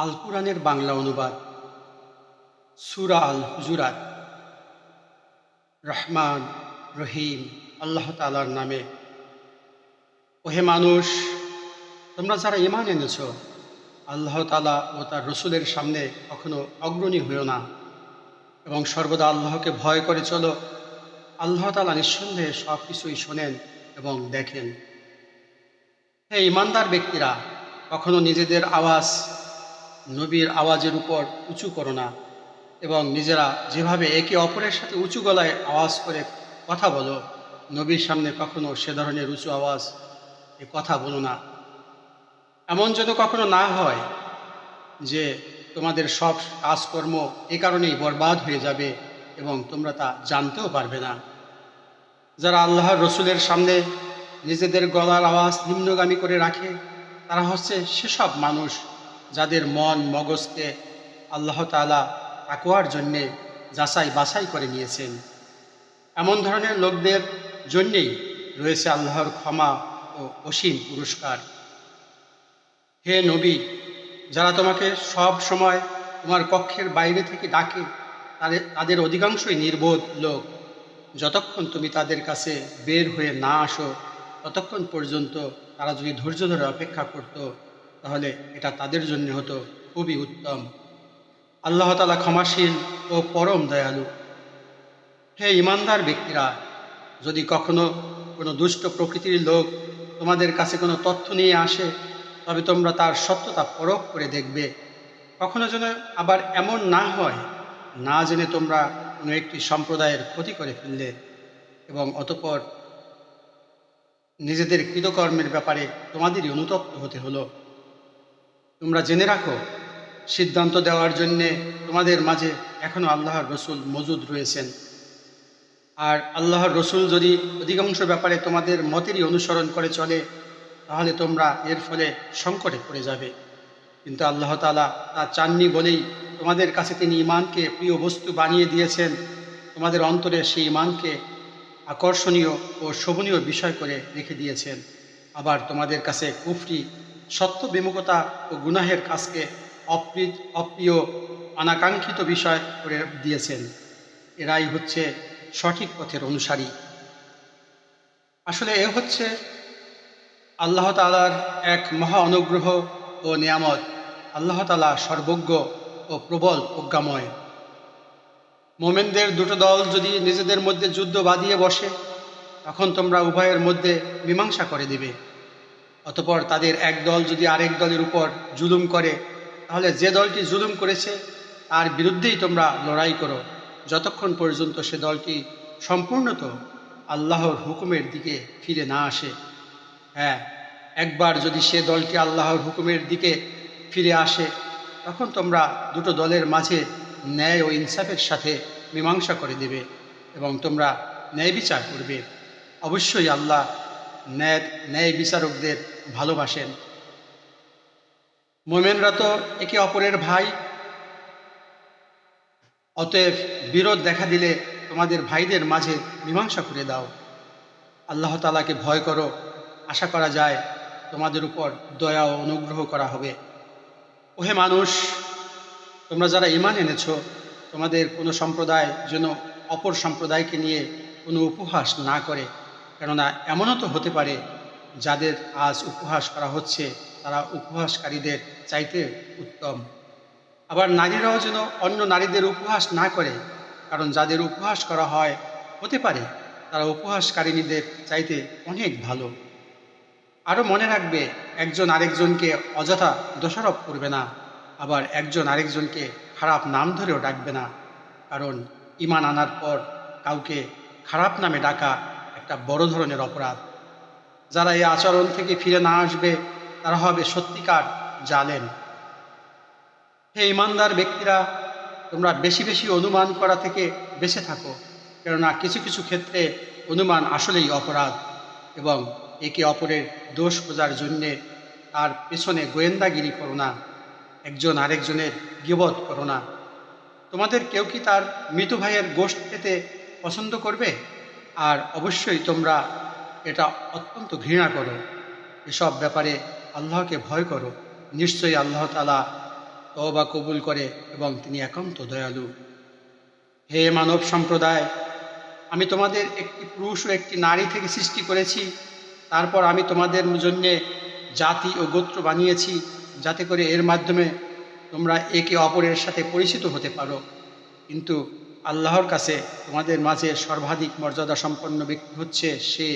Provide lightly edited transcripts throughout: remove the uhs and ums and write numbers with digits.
আল কুরআনের বাংলা অনুবাদ সূরা আল হুজুরাত। রহমান রহিম আল্লাহ তাআলার নামে। ওহে মানুষ, তোমরা যারা ঈমান এনেছ, আল্লাহ তাআলা ও তার রসুলের সামনে কখনো অগ্রণী হইও না এবং সর্বদা আল্লাহকে ভয় করে চলো। আল্লাহ তাআলা নিঃসন্দেহে সব কিছুই শোনেন এবং দেখেন। হে ঈমানদার ব্যক্তিরা, কখনো নিজেদের আওয়াজ নবীর আওয়াজের উপর উঁচু করো না এবং নিজেরা যেভাবে একে অপরের সাথে উঁচু গলায় আওয়াজ করে কথা বলো, নবীর সামনে কখনো সে ধরনের উঁচু আওয়াজ এ কথা বলো না। এমন যেন কখনো না হয় যে তোমাদের সব কাজকর্ম এ কারণেই বরবাদ হয়ে যাবে এবং তোমরা তা জানতেও পারবে না। যারা আল্লাহর রসুলের সামনে নিজেদের গলার আওয়াজ নিম্নগামী করে রাখে, তারা হচ্ছে সেসব মানুষ যাদের মন মগজকে আল্লাহ তাআলা তাকওয়ার জন্যে যাচাই বাছাই করে নিয়েছেন। এমন ধরনের লোকদের জন্যেই রয়েছে আল্লাহর ক্ষমা ও অসীম পুরস্কার। হে নবী, যারা তোমাকে সব সময় তোমার কক্ষের বাইরে থেকে ডাকে, তাদের অধিকাংশই নির্বোধ লোক। যতক্ষণ তুমি তাদের কাছে বের হয়ে না আসো, ততক্ষণ পর্যন্ত তারা যদি ধৈর্য ধরে অপেক্ষা করত, তাহলে এটা তাদের জন্য হতো খুবই উত্তম। আল্লাহ তাআলা ক্ষমাশীল ও পরম দয়ালু। হে ঈমানদার ব্যক্তিরা, যদি কখনো কোনো দুষ্ট প্রকৃতির লোক তোমাদের কাছে কোনো তথ্য নিয়ে আসে, তবে তোমরা তার সত্যতা পরখ করে দেখবে। কখনো যেন আবার এমন না হয়, না জেনে তোমরা কোনো একটি সম্প্রদায়ের ক্ষতি করে ফেললে এবং অতঃপর নিজেদের কৃতকর্মের ব্যাপারে তোমাদেরই অনুতপ্ত হতে হলো। তোমরা জেনে রাখো, সিদ্ধান্ত দেওয়ার জন্যে তোমাদের মাঝে এখনও আল্লাহর রসুল মজুদ রয়েছেন। আর আল্লাহর রসুল যদি অধিকাংশ ব্যাপারে তোমাদের মতেরই অনুসরণ করে চলে, তাহলে তোমরা এর ফলে সংকটে পড়ে যাবে। কিন্তু আল্লাহ তাআলা তা চাননি বলেই তোমাদের কাছে তিনি ঈমানকে প্রিয় বস্তু বানিয়ে দিয়েছেন। তোমাদের অন্তরে সেই ঈমানকে আকর্ষণীয় ও শোভনীয় বিষয় করে রেখে দিয়েছেন। আবার তোমাদের কাছে কুফরি, সত্য বিমুখতা ও গুনাহের কাজকে অপ্রিয় অনাকাঙ্ক্ষিত বিষয় করে দিয়েছেন। এরাই হচ্ছে সঠিক পথের অনুসারী। আসলে এ হচ্ছে আল্লাহ তাআলার এক মহা অনুগ্রহ ও নিয়ামত। আল্লাহ তাআলা সর্বজ্ঞ ও প্রবল প্রজ্ঞাময়। মোমেনদের দুটো দল যদি নিজেদের মধ্যে যুদ্ধ বাঁধিয়ে বসে, তখন তোমরা উভয়ের মধ্যে মীমাংসা করে দিবে। অতঃপর তাদের এক দল যদি আরেক দলের উপর জুলুম করে, তাহলে যে দলটি জুলুম করেছে তার বিরুদ্ধেই তোমরা লড়াই করো, যতক্ষণ পর্যন্ত সে দলটি সম্পূর্ণত আল্লাহর হুকুমের দিকে ফিরে না আসে। হ্যাঁ, একবার যদি সে দলটি আল্লাহর হুকুমের দিকে ফিরে আসে, তখন তোমরা দুটো দলের মাঝে ন্যায় ও ইনসাফের সাথে মীমাংসা করে দেবে এবং তোমরা ন্যায় বিচার করবে। অবশ্যই আল্লাহ ন্যায় বিচারকদের ভালোবাসেন। মোমেনরা তো একে অপরের ভাই, অতএব বিরোধ দেখা দিলে তোমাদের ভাইদের মাঝে মীমাংসা করে দাও। আল্লাহ তাআলাকে ভয় করো, আশা করা যায় তোমাদের উপর দয়া ও অনুগ্রহ করা হবে। ওহে মানুষ, তোমরা যারা ঈমান এনেছ, তোমাদের কোনো সম্প্রদায় যেন অপর সম্প্রদায়কে নিয়ে কোনো উপহাস না করে। কেননা এমনও তো হতে পারে যাদের আজ উপহাস করা হচ্ছে তারা উপহাসকারীদের চাইতে উত্তম। আবার নারীরাও যেন অন্য নারীদের উপহাস না করে, কারণ যাদের উপহাস করা হয় হতে পারে তারা উপহাসকারিণীদের চাইতে অনেক ভালো। আরও মনে রাখবে, একজন আরেকজনকে অযথা দোষারোপ করবে না, আবার একজন আরেকজনকে খারাপ নাম ধরেও ডাকবে না, কারণ ঈমান আনার পর কাউকে খারাপ নামে ডাকা একটা বড় ধরনের অপরাধ। যারা এই আচরণ থেকে ফিরে না আসবে, তারা হবে সত্যিকার জালেম। হে ঈমানদার ব্যক্তিরা, তোমরা বেশি বেশি অনুমান করা থেকে বেঁচে থাকো, কেননা কিছু কিছু ক্ষেত্রে অনুমান আসলেই অপরাধ এবং একে অপরের দোষ খোঁজার জন্যে তার পেছনে গোয়েন্দাগিরি করো না, একজন আরেকজনের গীবত করো না। তোমাদের কেউ কি তার মৃত ভাইয়ের গোশত খেতে পছন্দ করবে? আর অবশ্যই তোমরা এটা অত্যন্ত ঘৃণা করো। এসব ব্যাপারে আল্লাহকে ভয় করো। নিশ্চয়ই আল্লাহ তাআলা তওবা কবুল করে এবং তিনি একান্ত দয়ালু। হে মানব সম্প্রদায়, আমি তোমাদের একটি পুরুষ ও একটি নারী থেকে সৃষ্টি করেছি। তারপর আমি তোমাদের জন্যে জাতি ও গোত্র বানিয়েছি, যাতে করে এর মাধ্যমে তোমরা একে অপরের সাথে পরিচিত হতে পারো। কিন্তু আল্লাহর কাছে তোমাদের মাঝে সর্বাধিক মর্যাদা সম্পন্ন ব্যক্তি হচ্ছে সে,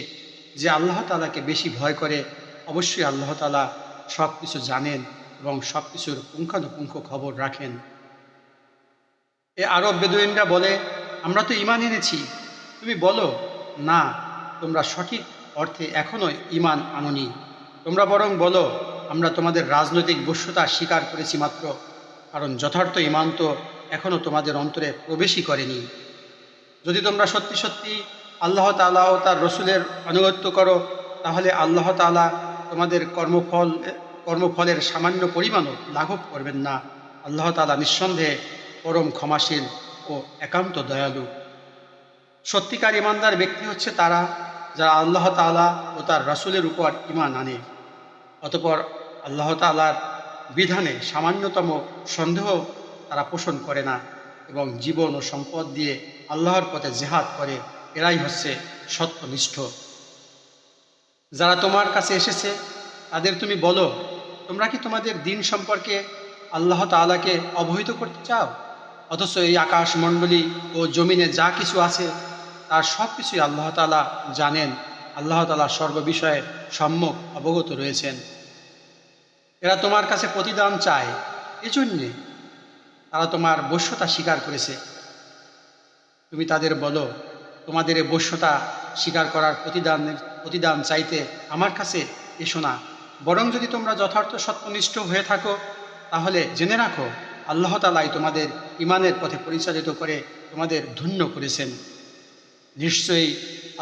যে আল্লাহ তাআলাকে বেশি ভয় করে। অবশ্যই আল্লাহ তাআলা সব কিছু জানেন এবং সব কিছুর পুঙ্খানুপুঙ্খ খবর রাখেন। এ আরব বেদুইনরা বলে, আমরা তো ঈমান এনেছি। তুমি বলো, না, তোমরা সঠিক অর্থে এখনও ঈমান আনোনি। তোমরা বরং বলো, আমরা তোমাদের রাজনৈতিক বশ্যতা স্বীকার করেছি মাত্র, কারণ যথার্থ ঈমান তো এখনও তোমাদের অন্তরে প্রবেশই করেনি। যদি তোমরা সত্যি সত্যি আল্লাহ তাআলা ও তার রসুলের আনুগত্য করো, তাহলে আল্লাহ তাআলা তোমাদের কর্মফলের সামান্য পরিমাণও লাঘব করবেন না। আল্লাহ তাআলা নিঃসন্দেহে পরম ক্ষমাশীল ও একান্ত দয়ালু। সত্যিকার ইমানদার ব্যক্তি হচ্ছে তারা, যারা আল্লাহ তাআলা ও তার রাসূলের উপর ঈমান আনে, অতঃপর আল্লাহ তাআলার বিধানে সামান্যতম সন্দেহ তারা পোষণ করে না এবং জীবন ও সম্পদ দিয়ে আল্লাহর পথে জিহাদ করে। এরাই হচ্ছে সত্যনিষ্ঠ। যারা তোমার কাছে এসেছে তাদের তুমি বলো, তোমরা কি তোমাদের দিন সম্পর্কে আল্লাহ তাআলাকে অবহিত করতে চাও? অথচ এই আকাশমণ্ডলী ও জমিনে যা কিছু আছে তার সব কিছুই আল্লাহ তাআলা জানেন। আল্লাহ তাআলা সর্ববিষয়ে সম্যক অবগত রয়েছেন। এরা তোমার কাছে প্রতিদান চায়, এজন্যে তারা তোমার বশ্যতা স্বীকার করেছে। তুমি তাদের বলো, তোমাদের এই বশ্যতা স্বীকার করার প্রতিদান চাইতে আমার কাছে এসো না। বরং যদি তোমরা যথার্থ সত্যনিষ্ঠ হয়ে থাকো, তাহলে জেনে রাখো আল্লাহ তাআলাই তোমাদের ঈমানের পথে পরিচালিত করে তোমাদের ধন্য করেছেন। নিশ্চয়ই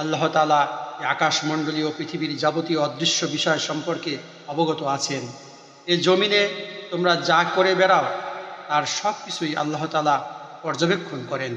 আল্লাহ তাআলা এই আকাশমণ্ডলী ও পৃথিবীর যাবতীয় অদৃশ্য বিষয় সম্পর্কে অবগত আছেন। এই জমিনে তোমরা যা করে বেড়াও তার সব কিছুই আল্লাহ তাআলা পর্যবেক্ষণ করেন।